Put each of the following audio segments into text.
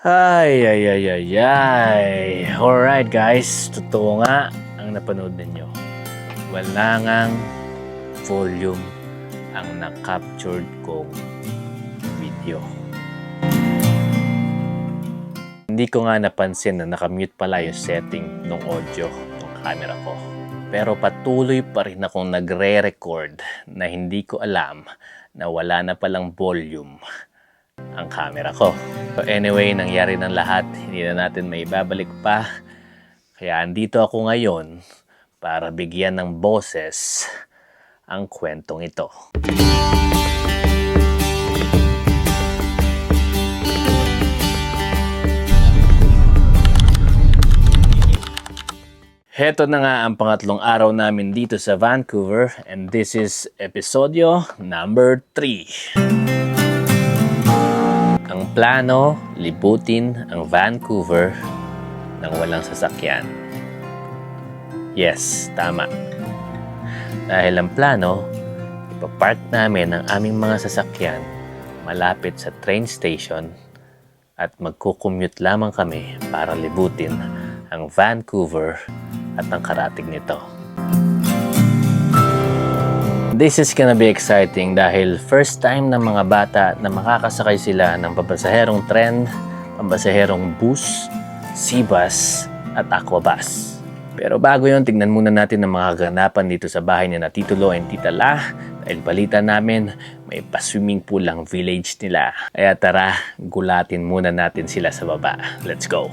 Ay, ay, ay, ay, ay. Alright guys, totoo nga ang napanood ninyo. Wala ngang volume ang na-captured kong video. Hindi ko nga napansin na nakamute pala yung setting ng audio ng camera ko. Pero patuloy pa rin akong nagre-record na hindi ko alam na wala na palang volume ang camera ko. So anyway, nangyari ng lahat, hindi na natin maibabalik pa. Kaya andito ako ngayon para bigyan ng boses ang kwentong ito. Heto na nga ang pangatlong araw namin dito sa Vancouver, and this is episodyo number 3. Ang plano, libutin ang Vancouver nang walang sasakyan. Yes, tama. Dahil ang plano, ipapark namin ang aming mga sasakyan malapit sa train station at magkukommute lamang kami para libutin ang Vancouver at ang karatig nito. This is gonna be exciting dahil first time ng mga bata na makakasakay sila ng pampasaherong tren, pampasaherong bus, SeaBus at Aquabus. Pero bago yun, tignan muna natin ang mga kaganapan dito sa bahay ni na Tito Lo and Tita La dahil balita namin may pa-swimming pool ang village nila. Kaya tara, gulatin muna natin sila sa baba. Let's go!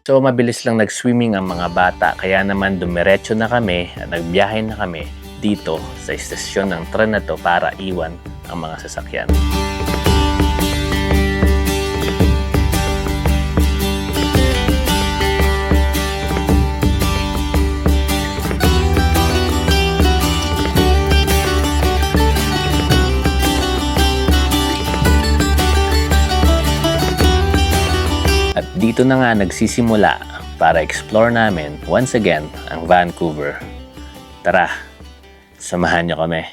So mabilis lang nag-swimming ang mga bata kaya naman dumiretso na kami at nagbiyahe na kami dito sa istasyon ng tren na to para iwan ang mga sasakyan. Dito na nga nagsisimula para explore namin once again ang Vancouver. Tara, samahan niyo kami.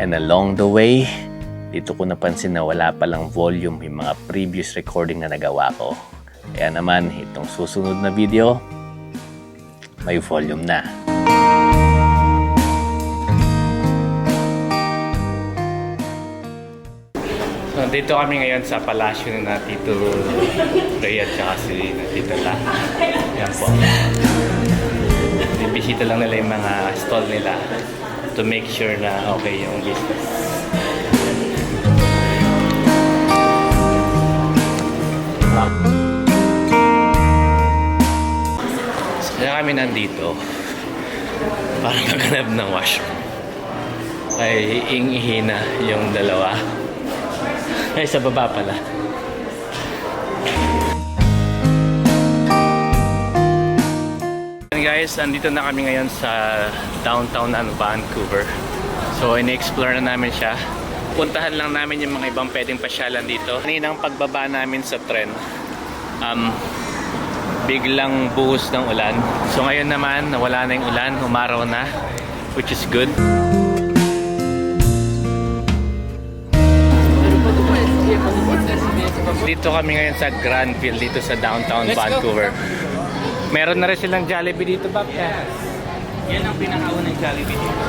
And along the way, dito ko napansin na wala palang volume yung mga previous recording na nagawa ko. Kaya naman, itong susunod na video, may volume na. Nandito kami ngayon sa palasyo na Tito Ray at saka si Tita Ta. Yan po. Bibisita lang nila yung mga stall nila to make sure na okay yung business. Kaya kami nandito para maghanap ng washroom. Ay ingihina yung dalawa. Ay sa baba pala. And guys, andito na kami ngayon sa downtown ng Vancouver. So in-explore na namin siya. Puntahan lang namin yung mga ibang pwedeng pasyalan dito. Kaninang pagbaba namin sa tren, biglang buhos ng ulan. So ngayon naman, nawala na yung ulan, umaraw na, which is good. Dito kami ngayon sa Granville, dito sa downtown Vancouver. Meron na rin silang Jollibee dito, Bak. Yan ang pinakaunang Jollibee dito.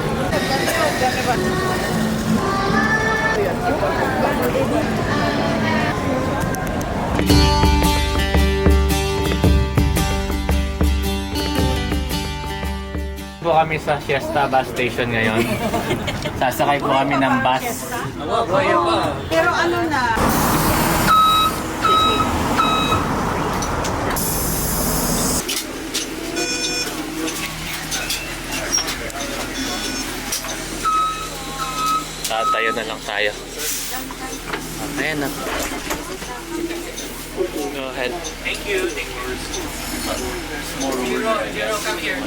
Po kami sa Siesta Bus Station ngayon. Sasakay po kami ng bus. Pero ano na? Tatayo na lang tayo. Ayan na. Go ahead. Thank you. Thank you. More room. Come here.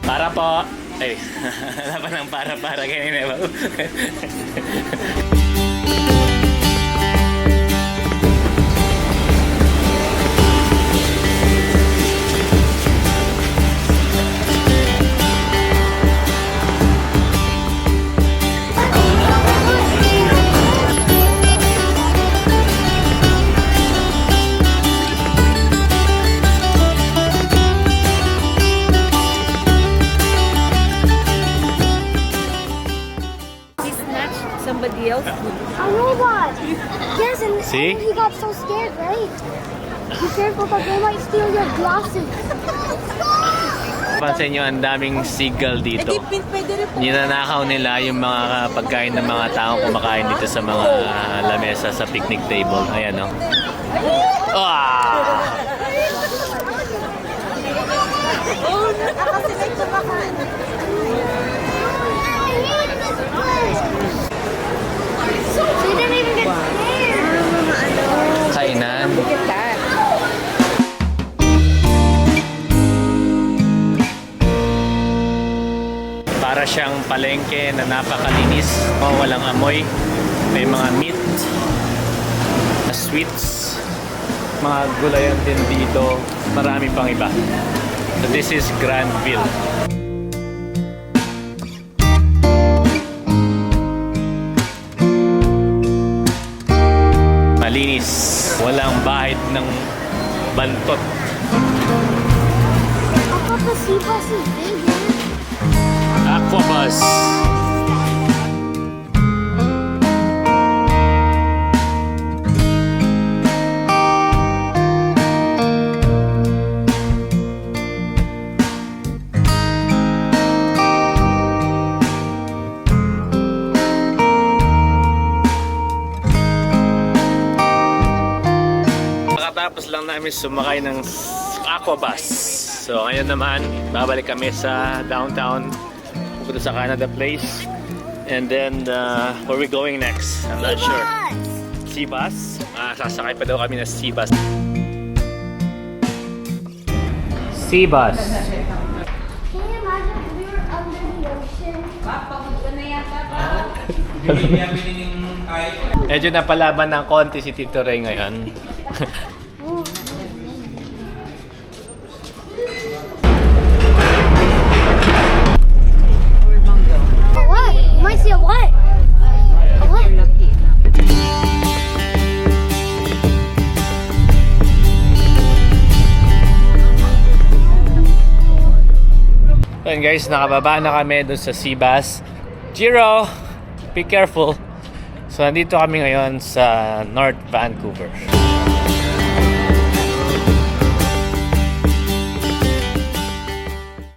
Para po. Ay, wala pa ng para ganyan ba? Somebody else. A robot! Yes, and See? he got so scared, right? Be careful, but they might steal your glasses. Pansin nyo, ang daming seagull dito. Ninanakaw nila yung mga pagkain ng mga taong kumakain dito sa mga lamesa sa picnic table. Ayan o. Ah! She didn't even get scared. Kainan. Look at that. Para siyang palengke na napakalinis. Walang amoy. May mga meat, sweets, mga gulayan din dito. Marami pang iba. So this is Granville. Malinis. Walang bahid ng bantot. Papa, sea bus is big, man. Aquabus. Pagkatapos lang namin sumakay ng Aquabus. So ngayon naman, babalik kami sa downtown, pupunta sa Canada Place. And then, where we going next? I'm not sure. Sea bus? Sasakay pa daw kami ng sea bus. Sea bus. Can you imagine if we were under the ocean? Medyo napalaban ng konti si Tito Ray ngayon. A what? You might see a what? A what? So yun guys, nakababa na kami doon sa Seabass. Jiro, be careful. So nandito kami ngayon sa North Vancouver.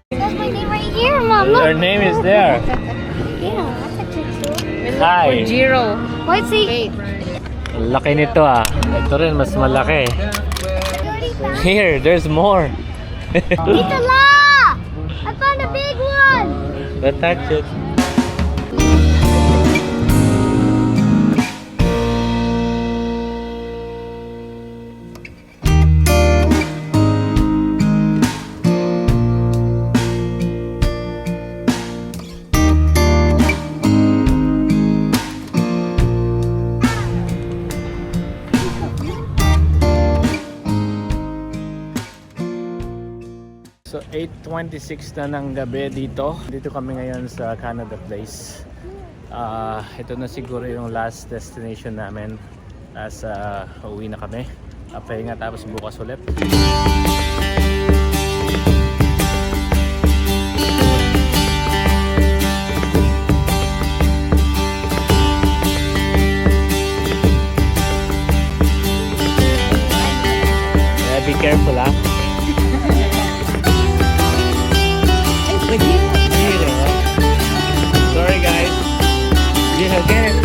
That's my name right here, Mom. Look. Your name is there. Yeah, that's a cute too. Hi. Jiro. What's he? Wait. Laki nito ah. Ito rin, mas malaki. Here, there's more. Tita La! I found a big one! Don't touch it. So 8:26 na ng gabi dito. Dito kami ngayon sa Canada Place. Ito na siguro yung last destination namin. Uwi na kami. Pahinga tapos bukas ulit. Yeah, be careful ah. Sorry guys. Yeah, get it.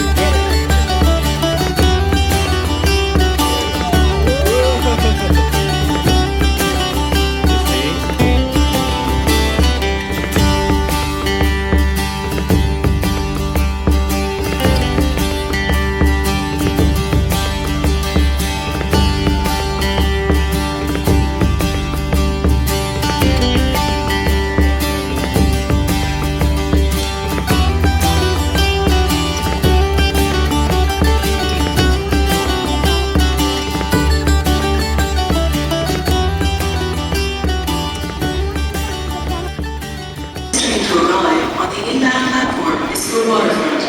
To arrive on the inbound platform is your waterfront.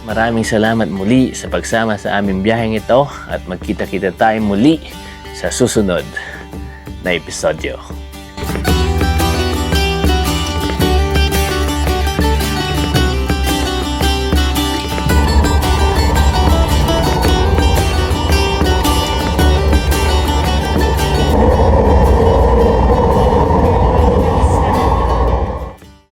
Maraming salamat muli sa pagsama sa aming biyaheng ito at magkita-kita tayo muli sa susunod na episodyo.